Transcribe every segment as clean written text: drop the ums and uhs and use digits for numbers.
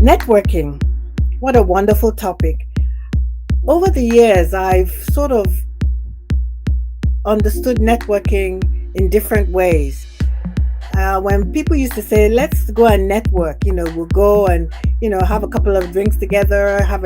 Networking. What a wonderful topic. Over the years, I've sort of understood networking in different ways. When people used to say, let's go and network, we'll go and, have a couple of drinks together, have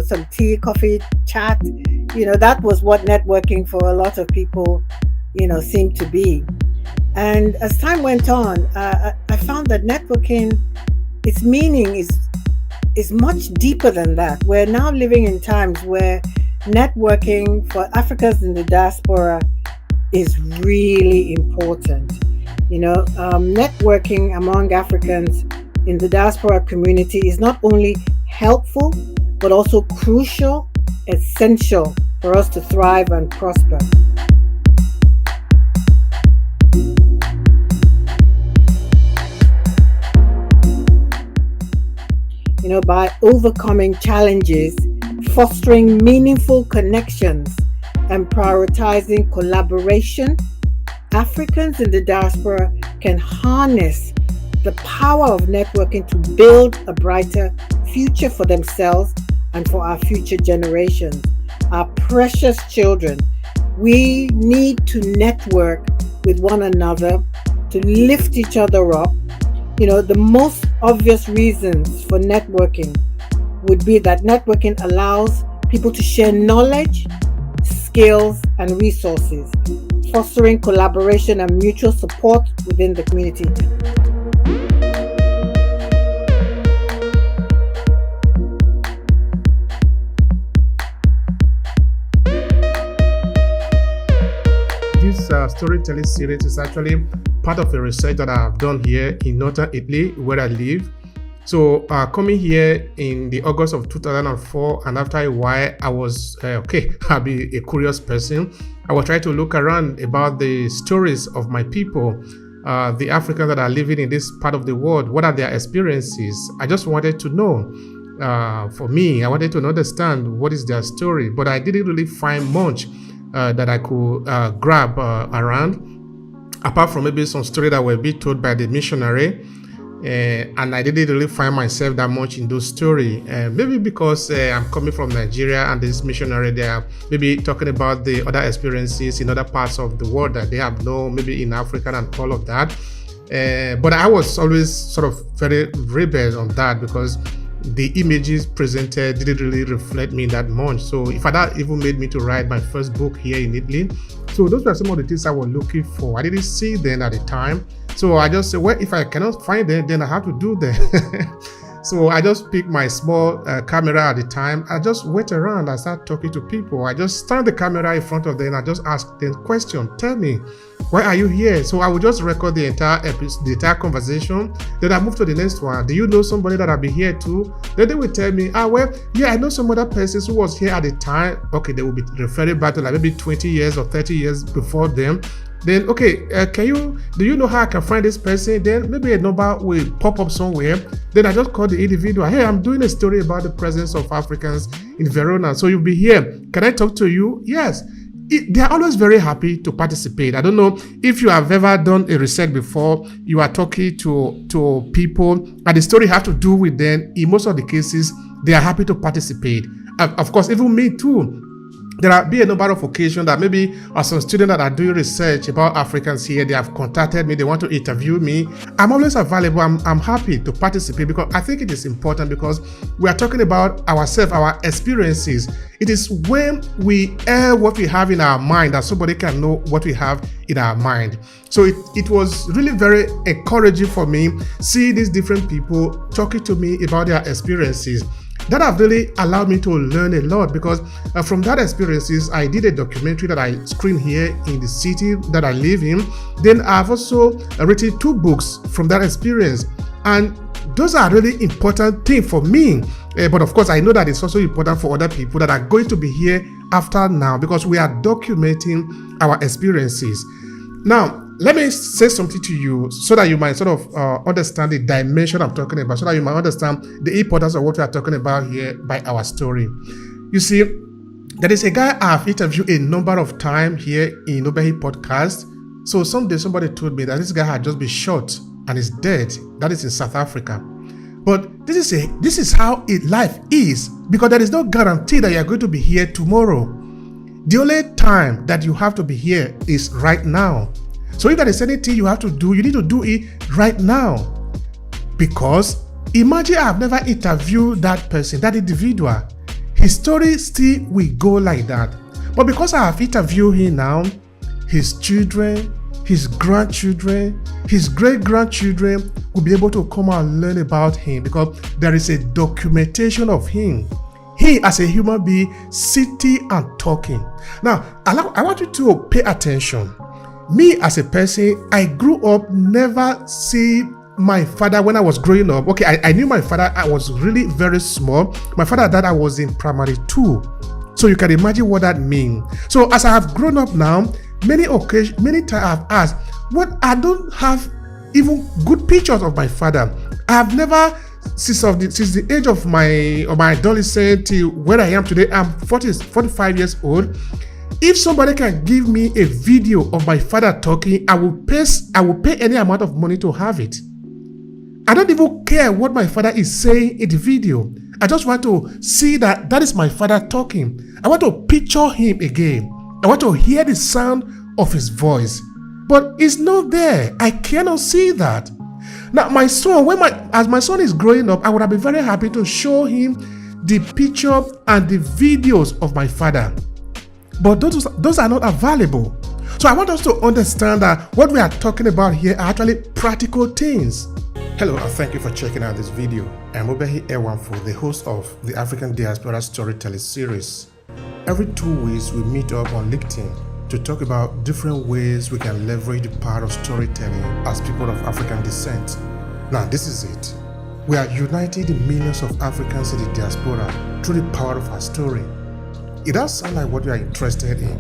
some tea, coffee, chat, that was what networking for a lot of people, seemed to be. And as time went on, I found that networking, its meaning is much deeper than that. We're now living in times where networking for Africans in the diaspora is really important. Networking among Africans in the diaspora community is not only helpful, but also crucial, essential for us to thrive and prosper. By overcoming challenges, fostering meaningful connections, and prioritizing collaboration, Africans in the diaspora can harness the power of networking to build a brighter future for themselves and for our future generations. Our precious children, we need to network with one another to lift each other up. The most obvious reasons for networking would be that networking allows people to share knowledge, skills, and resources, fostering collaboration and mutual support within the community. This storytelling series is actually part of a research that I've done here in northern Italy, where I live. So coming here in the August of 2004, and after a while, I was, I'll be a curious person. I was trying to look around about the stories of my people, the Africans that are living in this part of the world. What are their experiences? I just wanted to know. For me, I wanted to understand what is their story, but I didn't really find much that I could grab around, apart from maybe some story that were being told by the missionary. And I didn't really find myself that much in those stories. Maybe because I'm coming from Nigeria, and this missionary, they are maybe talking about the other experiences in other parts of the world that they have known, maybe in Africa and all of that. But I was always sort of very rebel on that, because the images presented didn't really reflect me that much. So if that even made me to write my first book here in Italy. So those were some of the things I was looking for. I didn't see them at the time. So I just said, well, if I cannot find them, then I have to do them. So I just picked my small camera at the time. I just went around and started talking to people. I just stand the camera in front of them and I just asked them question. Tell me, why are you here? So I would just record the entire episode, the entire conversation. Then I move to the next one. Do you know somebody that I'll be here too? Then they will tell me, I know some other persons who was here at the time. Okay, they will be referring back to like maybe 20 years or 30 years before them. Then, do you know how I can find this person? Then maybe a number will pop up somewhere. Then I just call the individual. Hey, I'm doing a story about the presence of Africans in Verona. So you'll be here. Can I talk to you? Yes. They are always very happy to participate. I don't know if you have ever done a research before. You are talking to people and the story have to do with them. In most of the cases, they are happy to participate. Of course, even me too. There will be a number of occasions that maybe some students that are doing research about Africans here, they have contacted me, they want to interview me. I'm always available. I'm happy to participate, because I think it is important, because we are talking about ourselves, our experiences. It is when we air what we have in our mind that somebody can know what we have in our mind. So it was really very encouraging for me, see these different people talking to me about their experiences. That have really allowed me to learn a lot, because from that experiences, I did a documentary that I screened here in the city that I live in. Then I've also written 2 books from that experience. And those are really important things for me. But of course, I know that it's also important for other people that are going to be here after now, because we are documenting our experiences. Now, let me say something to you so that you might sort of understand the dimension I'm talking about, so that you might understand the importance of what we are talking about here by our story. You see, there is a guy I've interviewed a number of times here in Obehi podcast. So someday somebody told me that this guy had just been shot and is dead. That is in South Africa. But this is how life is, because there is no guarantee that you are going to be here tomorrow. The only time that you have to be here is right now. So if there is anything you have to do, you need to do it right now. Because imagine I have never interviewed that person, that individual. His story still will go like that. But because I have interviewed him now, his children, his grandchildren, his great-grandchildren will be able to come and learn about him, because there is a documentation of him. He as a human being sitting and talking. Now, I want you to pay attention. Me as a person, I grew up never see my father when I was growing up. Okay, I knew my father. I was really very small. My father died, I was in primary 2. So you can imagine what that means. So as I have grown up now, many times I've asked, I don't have even good pictures of my father. I have never, since the age of my adolescent till where I am today, I'm 45 years old. If somebody can give me a video of my father talking, I will pay any amount of money to have it. I don't even care what my father is saying in the video. I just want to see that is my father talking. I want to picture him again. I want to hear the sound of his voice. But it's not there. I cannot see that. Now, my son, as my son is growing up, I would have been very happy to show him the picture and the videos of my father. But those are not available. So I want us to understand that what we are talking about here are actually practical things. Hello and thank you for checking out this video. I'm Obehi Ewanfoh, the host of the African Diaspora Storytelling Series. Every 2 weeks we meet up on LinkedIn to talk about different ways we can leverage the power of storytelling as people of African descent. Now this is it. We are uniting the millions of Africans in the diaspora through the power of our story. It does sound like what you are interested in.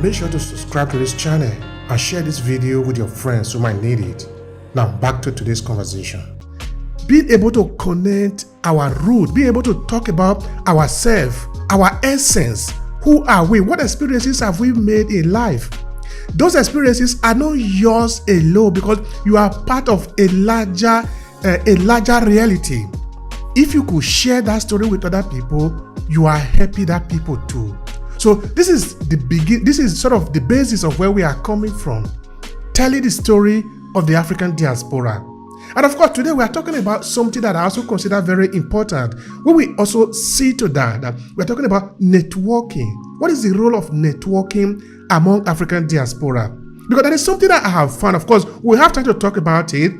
Make sure to subscribe to this channel and share this video with your friends who might need it. Now back to today's conversation. Being able to connect our root, being able to talk about ourselves, our essence, who are we, what experiences have we made in life. Those experiences are not yours alone, because you are part of a larger reality. If you could share that story with other people, you are happy that people too. So this is sort of the basis of where we are coming from, telling the story of the African diaspora. And of course, today we are talking about something that I also consider very important. When we also see to that we're talking about networking. What is the role of networking among African diaspora? Because that is something that I have found. Of course, we have time to talk about it.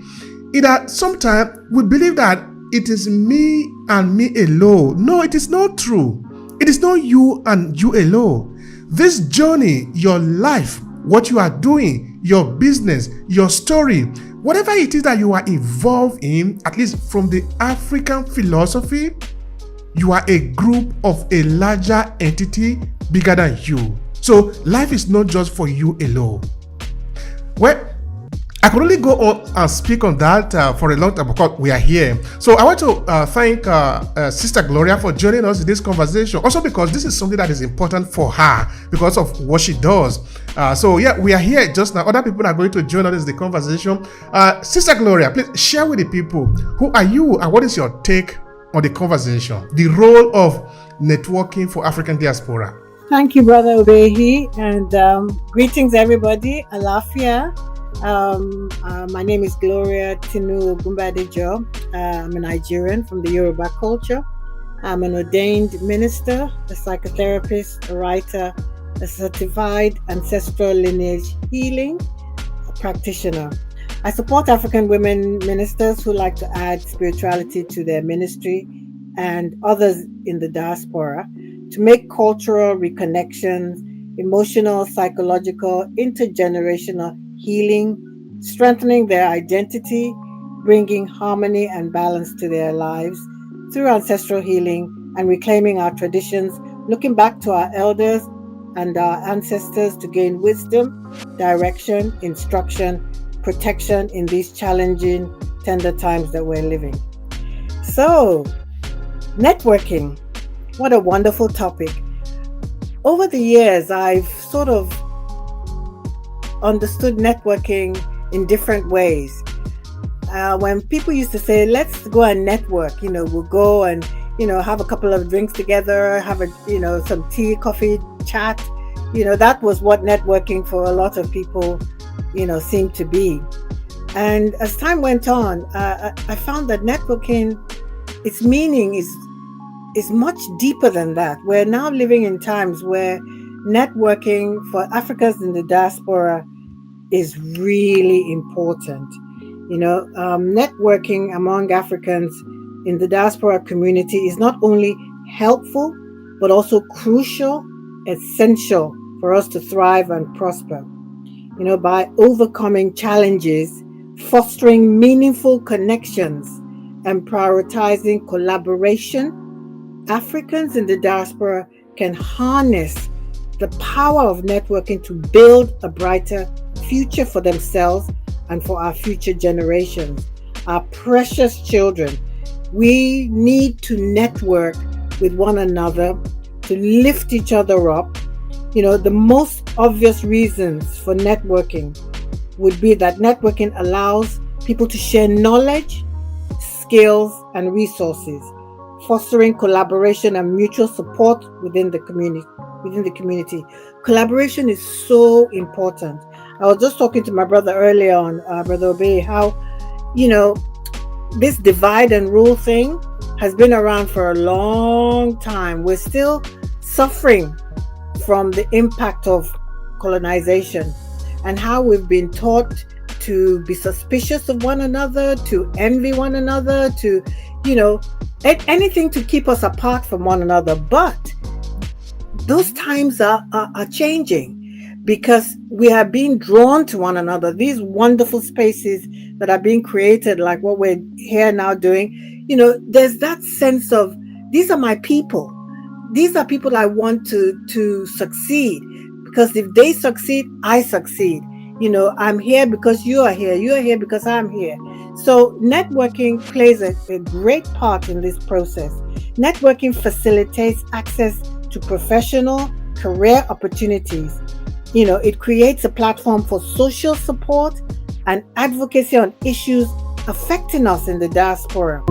In that sometimes we believe that it is me and me alone. No, it is not true. It is not you and you alone. This journey, your life, what you are doing, your business, your story, whatever it is that you are involved in, at least from the African philosophy, you are a group of a larger entity bigger than you. So life is not just for you alone. Well, I could only go on and speak on that for a long time because we are here. So I want to thank Sister Gloria for joining us in this conversation. Also because this is something that is important for her because of what she does. So yeah, we are here just now. Other people are going to join us in the conversation. Sister Gloria, please share with the people, who are you and what is your take on the conversation? The role of networking for African diaspora. Thank you, Brother Obehi, and greetings everybody. Alafia. My name is Gloria Tinu Ogumbadejo. I'm a Nigerian from the Yoruba culture. I'm an ordained minister, a psychotherapist, a writer, a certified ancestral lineage healing practitioner. I support African women ministers who like to add spirituality to their ministry and others in the diaspora to make cultural reconnections, emotional, psychological, intergenerational healing, strengthening their identity, bringing harmony and balance to their lives through ancestral healing and reclaiming our traditions, looking back to our elders and our ancestors to gain wisdom, direction, instruction, protection in these challenging, tender times that we're living. So, networking, what a wonderful topic. Over the years, I've sort of understood networking in different ways. when people used to say, let's go and network, we'll go and, have a couple of drinks together, have some tea, coffee, chat, that was what networking for a lot of people, seemed to be. And as time went on, I found that networking, its meaning is much deeper than that. We're now living in times where networking for Africans in the diaspora is really important. Networking among Africans in the diaspora community is not only helpful, but also crucial, essential for us to thrive and prosper. By overcoming challenges, fostering meaningful connections, and prioritizing collaboration, Africans in the diaspora can harness the power of networking to build a brighter future for themselves and for our future generations. Our precious children, we need to network with one another to lift each other up. The most obvious reasons for networking would be that networking allows people to share knowledge, skills, and resources, fostering collaboration and mutual support within the community. Collaboration is so important. I was just talking to my brother earlier on, Brother Obehi, how, this divide and rule thing has been around for a long time. We're still suffering from the impact of colonization and how we've been taught to be suspicious of one another, to envy one another, to, anything to keep us apart from one another. But those times are changing, because we are being drawn to one another. These wonderful spaces that are being created, like what we're here now doing, there's that sense of, these are my people. These are people I want to succeed, because if they succeed, I succeed. I'm here because you are here. You are here because I'm here. So networking plays a great part in this process. Networking facilitates access to professional career opportunities. It creates a platform for social support and advocacy on issues affecting us in the diaspora.